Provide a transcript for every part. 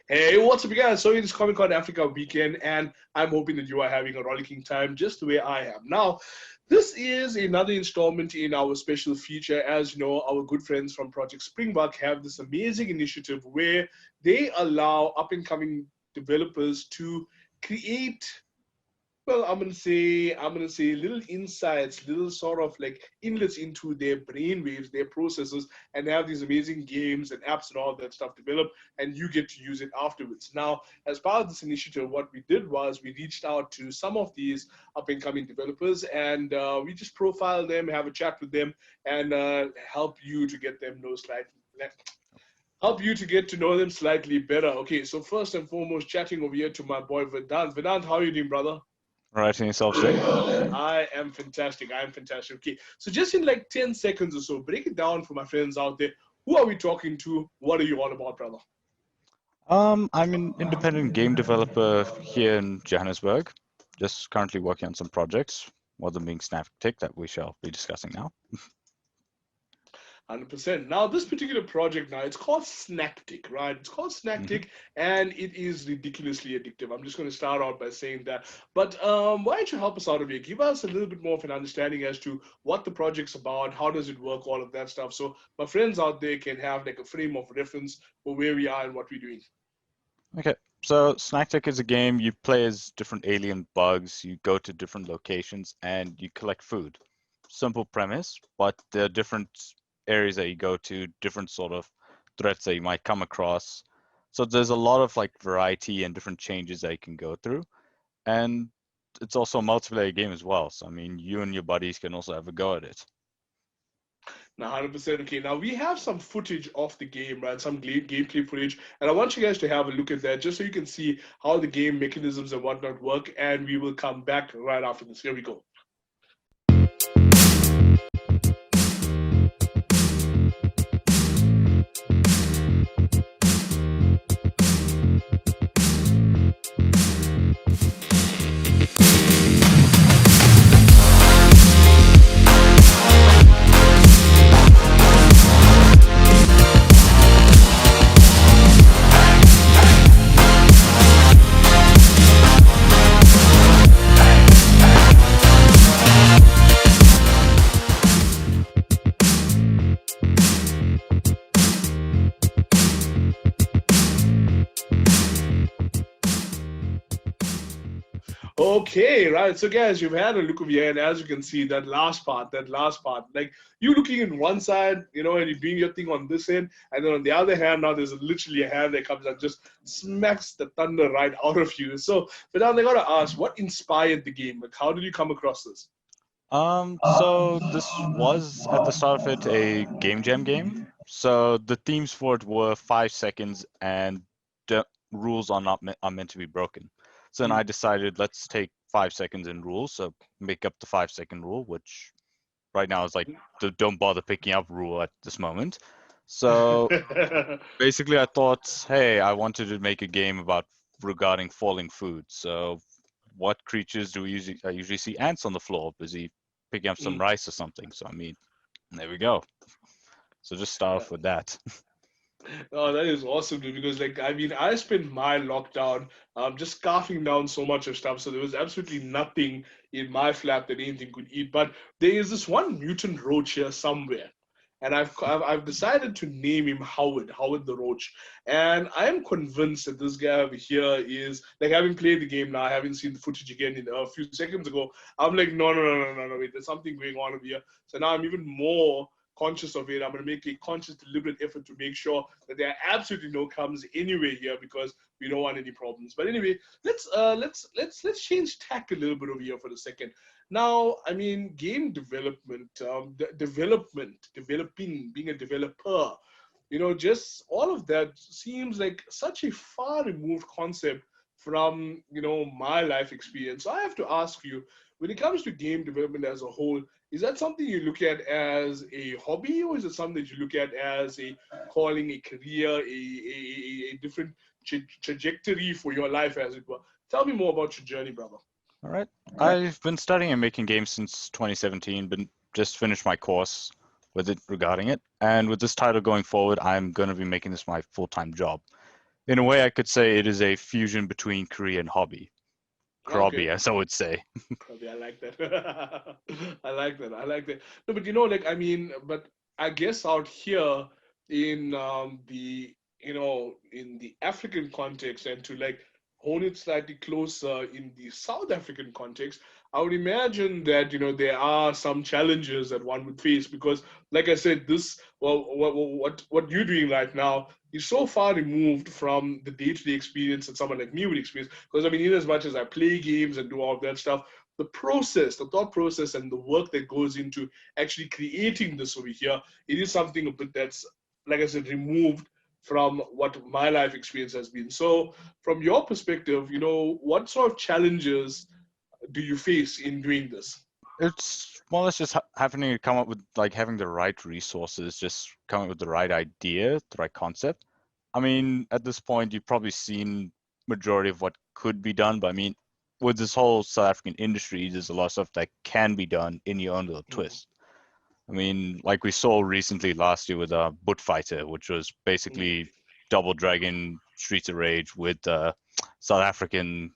Hey, what's up, you guys? So it is Comic Con Africa weekend, and I'm hoping that you are having a rollicking time just the way I am. Now, this is another installment in our special feature. As you know, our good friends from Project Springbok have this amazing initiative where they allow up and coming developers to create, well, I'm gonna say little insights, little sort of like inlets into their brain waves, their processes, and have these amazing games and apps and all that stuff developed, and you get to use it afterwards. Now, as part of this initiative, what we did was we reached out to some of these up and coming developers, and we just profile them, have a chat with them, and help you to get them know slightly. Help you to get to know them slightly better. Okay, so first and foremost, chatting over here to my boy Vedant. Vedant, how are you doing, brother? Right in yourself, Zay. I am fantastic. I am fantastic. Okay, so just in like 10 seconds or so, break it down for my friends out there. Who are we talking to? What are you all about, brother? I'm an independent game developer here in Johannesburg. Just currently working on some projects, one of them being Snaptic that we shall be discussing now. 100%. Now, this particular project now, it's called Snacktic, right? It's called hmm Snacktic, and it is ridiculously addictive. I'm just going to start out by saying that. But why don't you help us out of here? Give us a little bit more of an understanding as to what the project's about, how does it work, all of that stuff. So my friends out there can have like a frame of reference for where we are and what we're doing. Okay, so Snaptic is a game you play as different alien bugs. You go to different locations and you collect food. Simple premise, but there are different areas that you go to, different sort of threats that you might come across. So there's a lot of like variety and different changes that you can go through. And it's also a multiplayer game as well. So I mean, you and your buddies can also have a go at it. Now, 100%. Okay, now we have some footage of the game, right? Some gameplay footage, and I want you guys to have a look at that just so you can see how the game mechanisms and whatnot work. And we will come back right after this. Here we go. Okay, right. So, guys, you've had a look over here, and as you can see, that last part, like you looking in one side, and you're doing your thing on this end, and then on the other hand, now there's literally a hand that comes and just smacks the thunder right out of you. So, but now they gotta ask, what inspired the game? Like, how did you come across this? So this was at the start of it a game jam game. So the themes for it were 5 seconds and the rules are meant to be broken. So then I decided let's take 5 seconds in rules. So make up the 5 second rule, which right now is like the don't bother picking up rule at this moment. So basically I thought, hey, I wanted to make a game about regarding falling food. So what creatures do we usually I usually see ants on the floor busy picking up some Mm. rice or something. So I mean, there we go. So just start off with that. Oh, that is awesome, dude. Because, like, I mean, I spent my lockdown just scarfing down so much of stuff. So there was absolutely nothing in my flat that anything could eat. But there is this one mutant roach here somewhere. And I've decided to name him Howard the Roach. And I am convinced that this guy over here is, like, having played the game now, having seen the footage again in a few seconds ago, I'm like, no, no, no, no, no, no, wait, there's something going on over here. So now I'm even more conscious of it. I'm going to make a conscious, deliberate effort to make sure that there are absolutely no comes anywhere here because we don't want any problems. But anyway, let's change tack a little bit over here for a second. Now, I mean, game development, developing, being a developer, just all of that seems like such a far removed concept from, my life experience. So I have to ask you, when it comes to game development as a whole, is that something you look at as a hobby, or is it something that you look at as a calling, a career, a different trajectory for your life, as it were? Tell me more about your journey, brother. All right. I've been studying and making games since 2017, but just finished my course with it regarding it. And with this title going forward, I'm going to be making this my full-time job. In a way, I could say it is a fusion between Korea and hobby. Okay. Krabi, as I would say. Probably, I like that. I like that. I like that. No, but like I mean, but I guess out here in the in the African context, and to like hold it slightly closer in the South African context, I would imagine that there are some challenges that one would face because, like I said, this what you're doing right now is so far removed from the day-to-day experience that someone like me would experience. Because I mean, in as much as I play games and do all of that stuff, the process, the thought process, and the work that goes into actually creating this over here, it is something a bit that's, like I said, removed from what my life experience has been. So, from your perspective, what sort of challenges do you face in doing this? It's more or less just having to come up with like having the right resources, just coming up with the right idea, the right concept. I mean, at this point, you've probably seen majority of what could be done, but I mean, with this whole South African industry, there's a lot of stuff that can be done in your own little Mm, twist. I mean, like we saw recently last year with Boot Fighter, which was mm, basically Double Dragon Streets of Rage with South African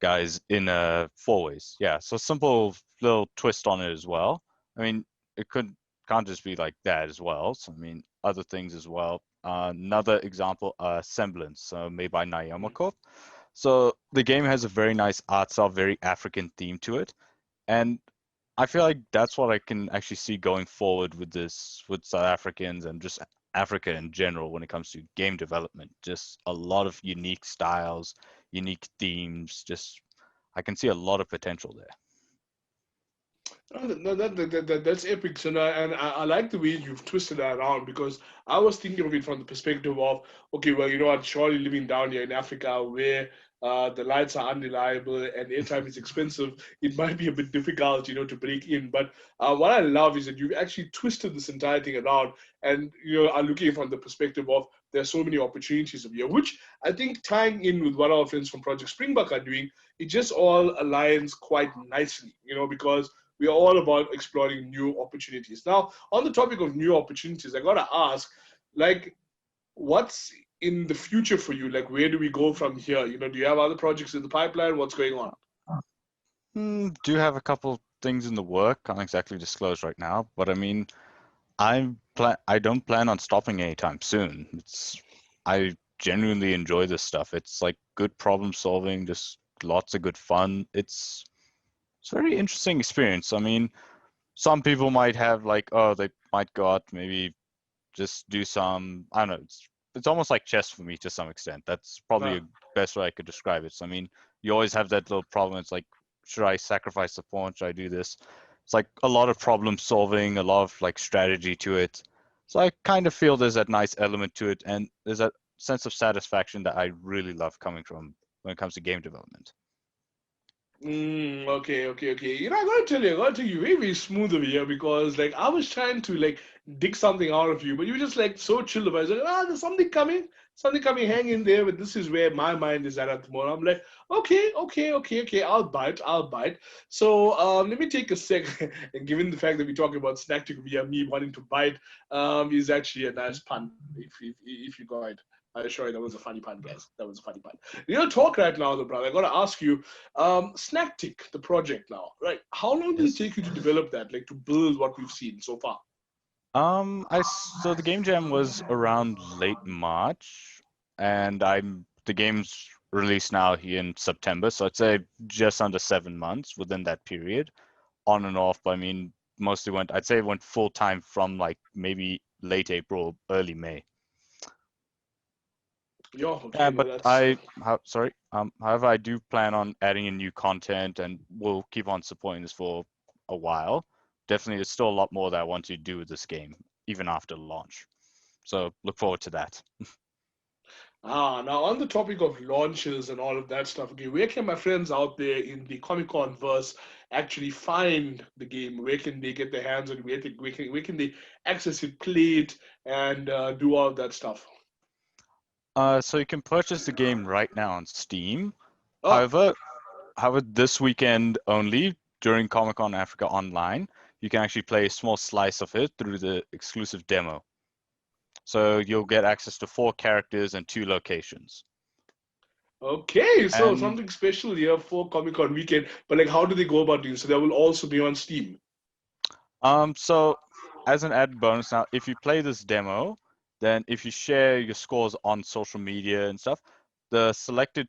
guys in four ways. Yeah, so simple little twist on it as well. I mean, it can't just be like that as well. So I mean, other things as well. Another example, Semblance, made by Naoma mm. Corp. So the game has a very nice art style, very African theme to it, and I feel like that's what I can actually see going forward with this, with South Africans and just Africa in general when it comes to game development. Just a lot of unique styles, unique themes. Just I can see a lot of potential there. No, that's epic. So, I like the way you've twisted that around because I was thinking of it from the perspective of, okay, well, you know what, surely living down here in Africa where the lights are unreliable and airtime is expensive, it might be a bit difficult, to break in. But what I love is that you've actually twisted this entire thing around and, are looking from the perspective of there's so many opportunities of here, which I think tying in with what our friends from Project Springbok are doing, it just all aligns quite nicely, because we are all about exploring new opportunities. Now, on the topic of new opportunities, I gotta ask, like, what's in the future for you? Like, where do we go from here? Do you have other projects in the pipeline? What's going on? Do have a couple things in the work. Can't exactly disclose right now, but I mean, I don't plan on stopping anytime soon. I genuinely enjoy this stuff. It's like good problem solving, just lots of good fun. It's a very interesting experience. I mean, some people might have like, oh, they might go out, maybe just do some, I don't know, it's almost like chess for me to some extent. That's probably Nah. a best way I could describe it. So I mean, you always have that little problem. It's like, should I sacrifice the pawn? Should I do this? It's like a lot of problem solving, a lot of like strategy to it. So I kind of feel there's that nice element to it, and there's that sense of satisfaction that I really love coming from when it comes to game development. Okay. I gotta tell you, very, very smooth over here because like I was trying to like dig something out of you, but you were just like so chill about it. Like, there's something coming, hang in there. But this is where my mind is at the moment. I'm like, okay, I'll bite. So let me take a sec. And given the fact that we're talking about snacking via me wanting to bite, is actually a nice pun if you got it. I assure you that was a funny pun, guys. That was a funny pun. Real talk right now, though, brother. I gotta ask you, Snacktick, the project now, right? How long did it Yes. take you to develop that, like to build what we've seen so far? So the game jam was around late March, and the game's released now here in September, so I'd say just under 7 months within that period, on and off. But I mean, I'd say it went full time from like maybe late April, early May. Yeah, Yeah, okay, no, but that's sorry. However, I do plan on adding in new content, and we'll keep on supporting this for a while. Definitely, there's still a lot more that I want to do with this game, even after launch. So look forward to that. now on the topic of launches and all of that stuff. Okay, where can my friends out there in the Comic Con verse actually find the game? Where can they get their hands on it? Where can they access it, play it, and do all of that stuff? So you can purchase the game right now on Steam. Oh, However, this weekend only during Comic Con Africa Online, you can actually play a small slice of it through the exclusive demo. So you'll get access to 4 characters and 2 locations. Okay, so And something special here for Comic Con weekend. But like, how do they go about doing? So that will also be on Steam. so as an added bonus now, if you play this demo, then if you share your scores on social media and stuff, a selected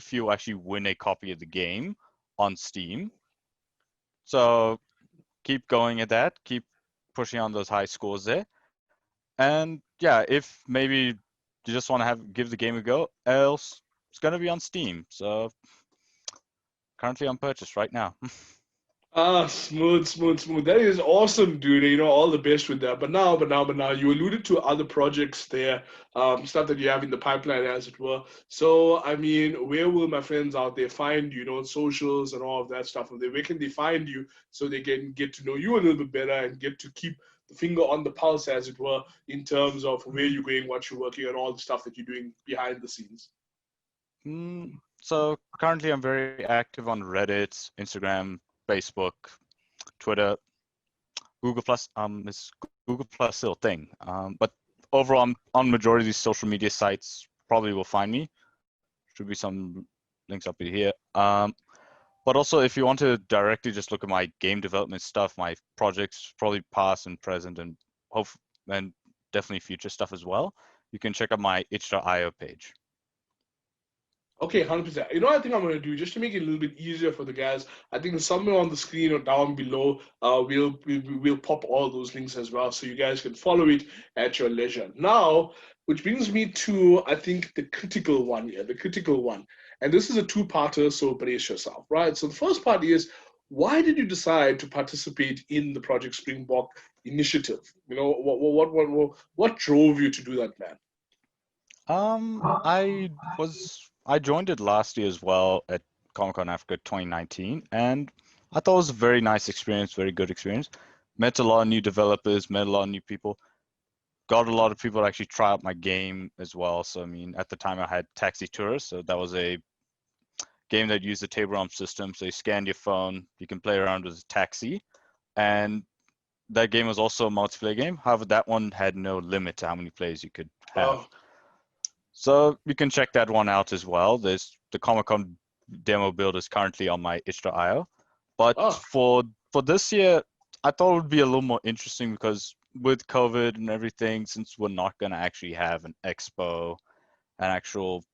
few will actually win a copy of the game on Steam. So keep going at that, keep pushing on those high scores there. And yeah, if maybe you just want to give the game a go, else it's gonna be on Steam. So currently on purchase right now. Ah, smooth, smooth, smooth. That is awesome, dude. You know, all the best with that. But now, you alluded to other projects there, stuff that you have in the pipeline, as it were. So, I mean, where will my friends out there find you? You know, socials and all of that stuff. Where can they find you so they can get to know you a little bit better and get to keep the finger on the pulse, as it were, in terms of where you're going, what you're working on, all the stuff that you're doing behind the scenes? So currently I'm very active on Reddit, Instagram, Facebook, Twitter, Google Plus. Is Google Plus still a thing? But overall, on majority of these social media sites. Probably will find me. Should be some links up here. But also, if you want to directly just look at my game development stuff, my projects, probably past and present, and hope and definitely future stuff as well, you can check out my itch.io page. Okay, 100%. You know what I think I'm going to do, just to make it a little bit easier for the guys, I think somewhere on the screen or down below, we'll pop all those links as well so you guys can follow it at your leisure. Now, which brings me to, I think, the critical one here, the critical one. And this is a two-parter, so brace yourself, right? So the first part is, why did you decide to participate in the Project Springbok initiative? You know, what drove you to do that, man? I joined it last year as well at Comic Con Africa 2019, and I thought it was a very nice experience, very good experience. Met a lot of new developers, met a lot of new people, got a lot of people to actually try out my game as well. So I mean, at the time I had Taxi Tourist, so that was a game that used the table realm system. So you scan your phone, you can play around with a taxi, and that game was also a multiplayer game. However, that one had no limit to how many players you could have. Oh, So you can check that one out as well. There's the Comic Con demo build is currently on my itch.io. But oh. for this year, I thought it would be a little more interesting because with COVID and everything, since we're not going to actually have an expo, an actual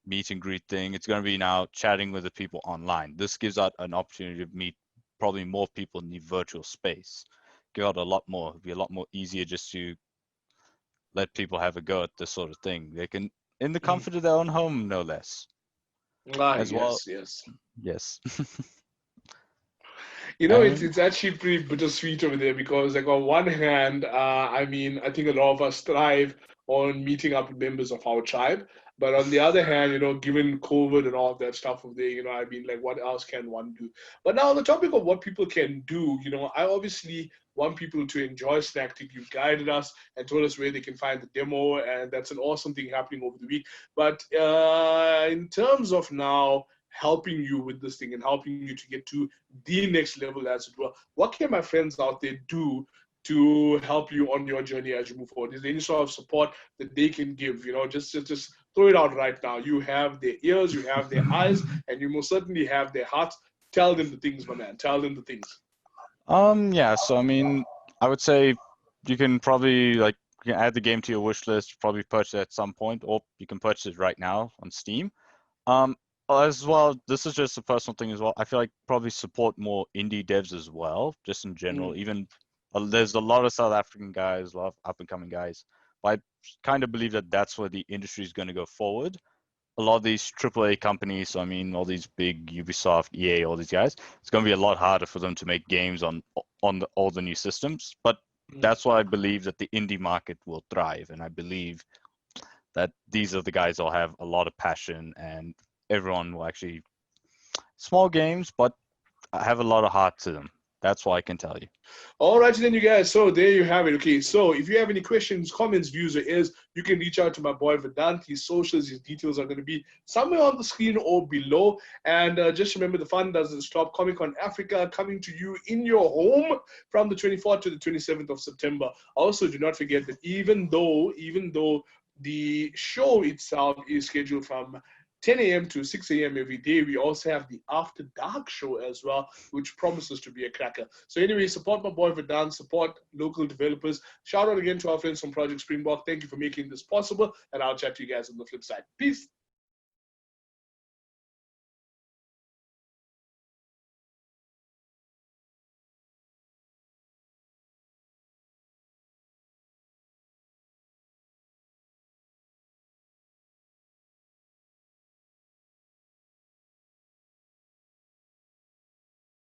meet and greet thing, it's going to be now chatting with the people online. This gives out an opportunity to meet probably more people in the virtual space. Give out a lot more. It'll be a lot more easier just to let people have a go at this sort of thing. They can, in the Mhm. comfort of their own home, no less. Ah, As well, yes, yes. yes. You know, it's And it's actually pretty bittersweet over there because, like, on one hand, I mean, I think a lot of us thrive on meeting up with members of our tribe, but on the other hand, you know, given COVID and all of that stuff over there, you know, I mean, like, what else can one do? But now, on the topic of what people can do, you know, I obviously want people to enjoy Snack. You've guided us and told us where they can find the demo, and that's an awesome thing happening over the week. But in terms of now helping you with this thing and helping you to get to the next level, as it were. What can my friends out there do to help you on your journey as you move forward? Is there any sort of support that they can give? You know, just throw it out right now. You have their ears, you have their eyes, and you most certainly have their hearts. Tell them the things, my man. Tell them the things. yeah, so I mean, I would say you can probably you can add the game to your wish list, probably purchase it at some point, or you can purchase it right now on Steam. Um, as well, this is just a personal thing as well. I feel like probably support more indie devs as well, just in general. Mm, Even there's a lot of South African guys, a lot of up and coming guys. But I kind of believe that that's where the industry is going to go forward. A lot of these AAA companies, so I mean, all these big Ubisoft, EA, all these guys, it's going to be a lot harder for them to make games on all the new systems. But mm. that's why I believe that the indie market will thrive, and I believe that these are the guys that'll have a lot of passion and everyone will actually small games, but have a lot of heart to them. That's all I can tell you. All right, then, you guys. So there you have it. Okay, so if you have any questions, comments, views, or is, you can reach out to my boy Vedant. His socials, his details are going to be somewhere on the screen or below. And just remember, the fun doesn't stop. Comic Con Africa coming to you in your home from the 24th to the 27th of September. Also, do not forget that even though the show itself is scheduled from 10 a.m. to 6 a.m. every day, we also have the After Dark show as well, which promises to be a cracker. So anyway, support my boy Vedant, support local developers. Shout out again to our friends from Project Springbok. Thank you for making this possible, and I'll chat to you guys on the flip side. Peace.